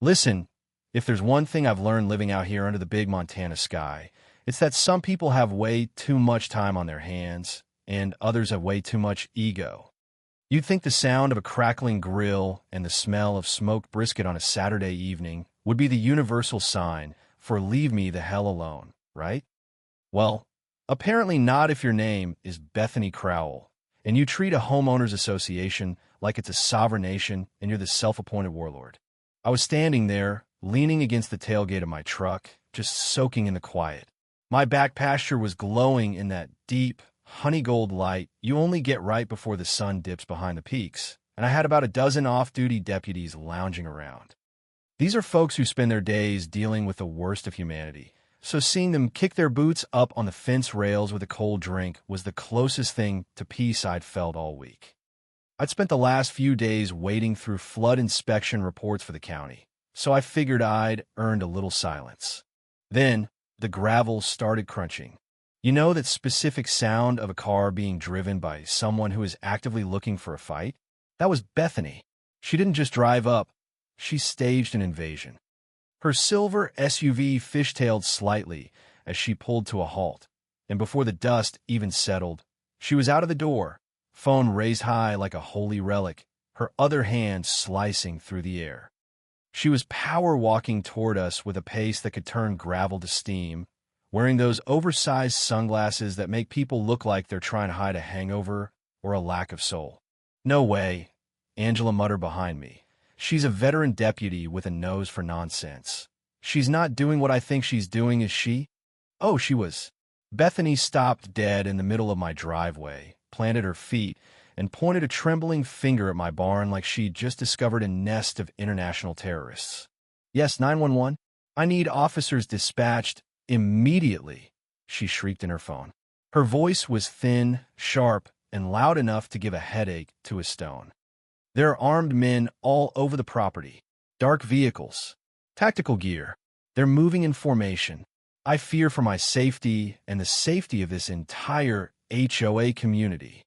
Listen, if there's one thing I've learned living out here under the big Montana sky, it's that some people have way too much time on their hands, and others have way too much ego. You'd think the sound of a crackling grill and the smell of smoked brisket on a Saturday evening would be the universal sign for leave me the hell alone, right? Well, apparently not if your name is Bethany Crowell, and you treat a homeowners association like it's a sovereign nation and you're the self-appointed warlord. I was standing there, leaning against the tailgate of my truck, just soaking in the quiet. My back pasture was glowing in that deep, honey gold light you only get right before the sun dips behind the peaks, and I had about a dozen off-duty deputies lounging around. These are folks who spend their days dealing with the worst of humanity, so seeing them kick their boots up on the fence rails with a cold drink was the closest thing to peace I'd felt all week. I'd spent the last few days wading through flood inspection reports for the county, so I figured I'd earned a little silence. Then, the gravel started crunching. You know that specific sound of a car being driven by someone who is actively looking for a fight? That was Bethany. She didn't just drive up, she staged an invasion. Her silver SUV fishtailed slightly as she pulled to a halt, and before the dust even settled, she was out of the door, phone raised high like a holy relic, her other hand slicing through the air. She was power-walking toward us with a pace that could turn gravel to steam, wearing those oversized sunglasses that make people look like they're trying to hide a hangover or a lack of soul. "No way," Angela muttered behind me. "She's a veteran deputy with a nose for nonsense. She's not doing what I think she's doing, is she?" Oh, she was. Bethany stopped dead in the middle of my driveway, planted her feet, and pointed a trembling finger at my barn like she'd just discovered a nest of international terrorists. "Yes, 911. I need officers dispatched immediately," she shrieked in her phone. Her voice was thin, sharp, and loud enough to give a headache to a stone. "There are armed men all over the property. Dark vehicles. Tactical gear. They're moving in formation. I fear for my safety and the safety of this entire HOA community."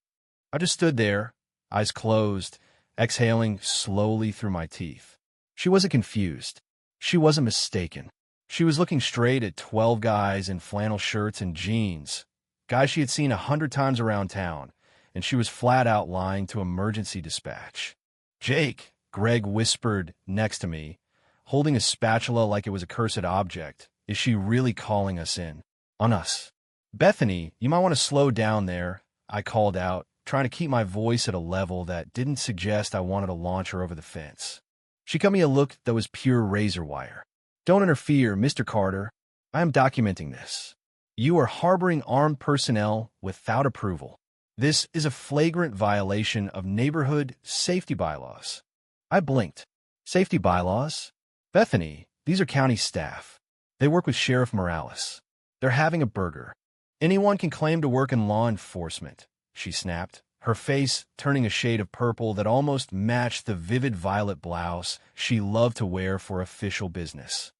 I just stood there, eyes closed, exhaling slowly through my teeth. She wasn't confused. She wasn't mistaken. She was looking straight at 12 guys in flannel shirts and jeans, guys she had seen 100 times around town, and she was flat out lying to emergency dispatch. "Jake," Greg whispered next to me, holding a spatula like it was a cursed object. "Is she really calling us in? On us?" "Bethany, you might want to slow down there," I called out, trying to keep my voice at a level that didn't suggest I wanted to launch her over the fence. She cut me a look that was pure razor wire. "Don't interfere, Mr. Carter. I am documenting this. You are harboring armed personnel without approval. This is a flagrant violation of neighborhood safety bylaws." I blinked. "Safety bylaws? Bethany, these are county staff. They work with Sheriff Morales. They're having a burger. Anyone can claim to work in law enforcement," she snapped, her face turning a shade of purple that almost matched the vivid violet blouse she loved to wear for official business.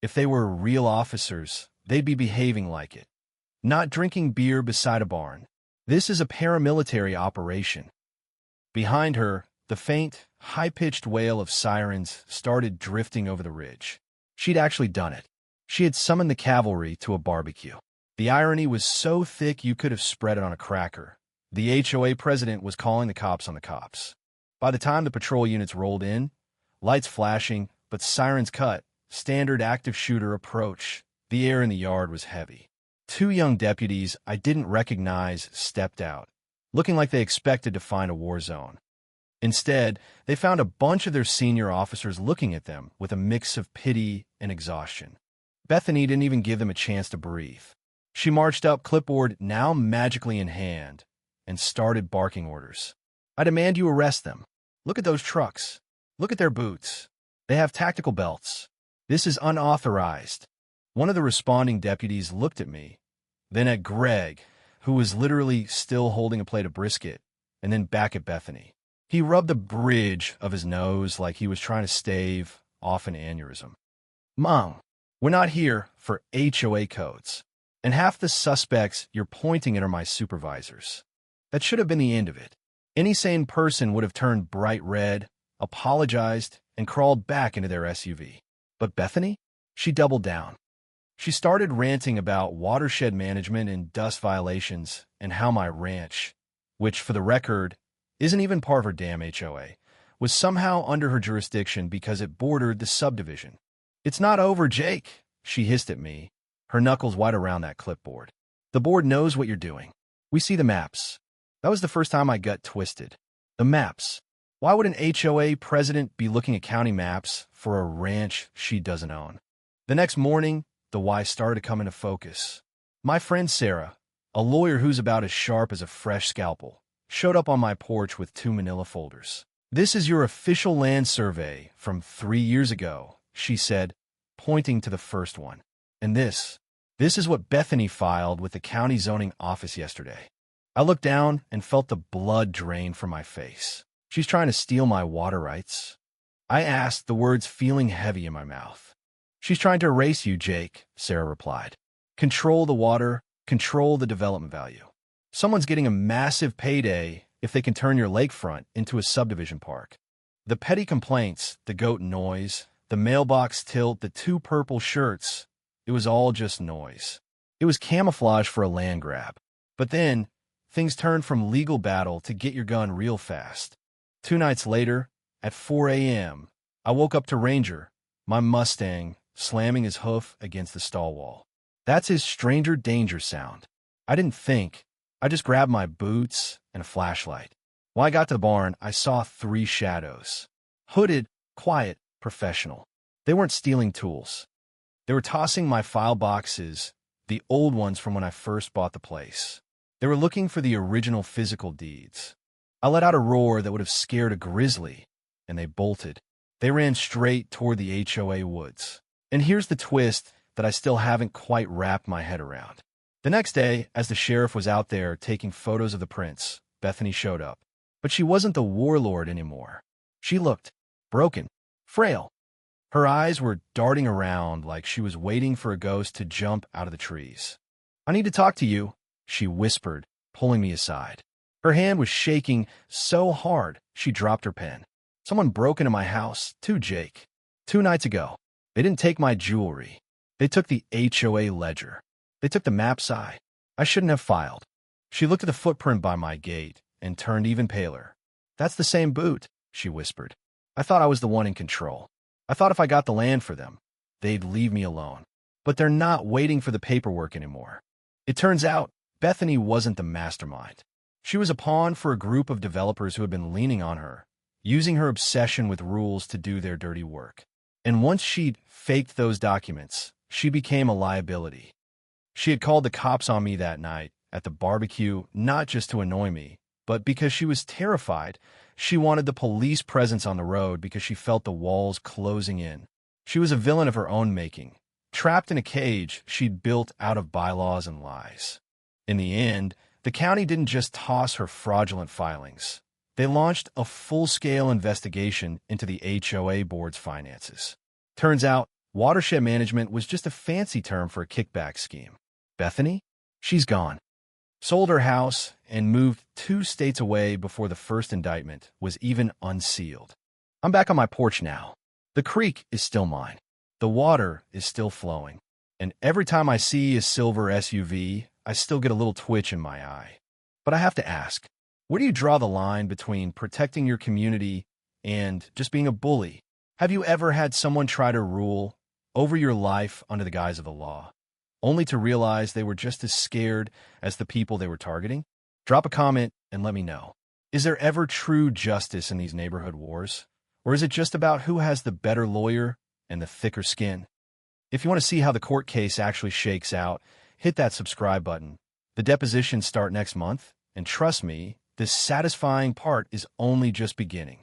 "If they were real officers, they'd be behaving like it. Not drinking beer beside a barn. This is a paramilitary operation." Behind her, the faint, high-pitched wail of sirens started drifting over the ridge. She'd actually done it. She had summoned the cavalry to a barbecue. The irony was so thick you could have spread it on a cracker. The HOA president was calling the cops on the cops. By the time the patrol units rolled in, lights flashing, but sirens cut, standard active shooter approach, the air in the yard was heavy. 2 young deputies I didn't recognize stepped out, looking like they expected to find a war zone. Instead, they found a bunch of their senior officers looking at them with a mix of pity and exhaustion. Bethany didn't even give them a chance to breathe. She marched up, clipboard now magically in hand, and started barking orders. "I demand you arrest them. Look at those trucks. Look at their boots. They have tactical belts. This is unauthorized." One of the responding deputies looked at me, then at Greg, who was literally still holding a plate of brisket, and then back at Bethany. He rubbed the bridge of his nose like he was trying to stave off an aneurysm. "Mom, we're not here for HOA codes, and half the suspects you're pointing at are my supervisors." That should have been the end of it. Any sane person would have turned bright red, apologized, and crawled back into their SUV. But Bethany? She doubled down. She started ranting about watershed management and dust violations and how my ranch, which, for the record, isn't even part of her damn HOA, was somehow under her jurisdiction because it bordered the subdivision. "It's not over, Jake," she hissed at me, her knuckles wide around that clipboard. "The board knows what you're doing. We see the maps." That was the first time my gut twisted. The maps. Why would an HOA president be looking at county maps for a ranch she doesn't own? The next morning, the why started to come into focus. My friend Sarah, a lawyer who's about as sharp as a fresh scalpel, showed up on my porch with 2 manila folders. "This is your official land survey from 3 years ago," she said, pointing to the first one. "And this is what Bethany filed with the county zoning office yesterday." I looked down and felt the blood drain from my face. "She's trying to steal my water rights?" I asked, the words feeling heavy in my mouth. "She's trying to erase you, Jake," Sarah replied. "Control the water, control the development value. Someone's getting a massive payday if they can turn your lakefront into a subdivision park. The petty complaints, the goat noise, the mailbox tilt, the 2 purple shirts, it was all just noise. It was camouflage for a land grab. But then, things turned from legal battle to get your gun real fast. 2 nights later, at 4 a.m., I woke up to Ranger, my Mustang, slamming his hoof against the stall wall. That's his stranger danger sound. I didn't think. I just grabbed my boots and a flashlight. When I got to the barn, I saw 3 shadows. Hooded, quiet, professional. They weren't stealing tools. They were tossing my file boxes, the old ones from when I first bought the place. They were looking for the original physical deeds. I let out a roar that would have scared a grizzly, and they bolted. They ran straight toward the HOA woods. And here's the twist that I still haven't quite wrapped my head around. The next day, as the sheriff was out there taking photos of the prints, Bethany showed up. But she wasn't the warlord anymore. She looked broken, frail. Her eyes were darting around like she was waiting for a ghost to jump out of the trees. "I need to talk to you," she whispered, pulling me aside. Her hand was shaking so hard she dropped her pen. "Someone broke into my house, too, Jake. 2 nights ago. They didn't take my jewelry. They took the HOA ledger. They took the maps I shouldn't have filed." She looked at the footprint by my gate and turned even paler. "That's the same boot," she whispered. "I thought I was the one in control. I thought if I got the land for them, they'd leave me alone. But they're not waiting for the paperwork anymore." It turns out Bethany wasn't the mastermind. She was a pawn for a group of developers who had been leaning on her, using her obsession with rules to do their dirty work. And once she'd faked those documents, she became a liability. She had called the cops on me that night at the barbecue, not just to annoy me, but because she was terrified. She wanted the police presence on the road because she felt the walls closing in. She was a villain of her own making, trapped in a cage she'd built out of bylaws and lies. In the end, the county didn't just toss her fraudulent filings. They launched a full-scale investigation into the HOA board's finances. Turns out, watershed management was just a fancy term for a kickback scheme. Bethany? She's gone. Sold her house and moved 2 states away before the first indictment was even unsealed. I'm back on my porch now. The creek is still mine. The water is still flowing. And every time I see a silver SUV, I still get a little twitch in my eye. But I have to ask, where do you draw the line between protecting your community and just being a bully? Have you ever had someone try to rule over your life under the guise of the law, only to realize they were just as scared as the people they were targeting? Drop a comment and let me know. Is there ever true justice in these neighborhood wars? Or is it just about who has the better lawyer and the thicker skin? If you want to see how the court case actually shakes out, hit that subscribe button. The depositions start next month, and trust me, this satisfying part is only just beginning.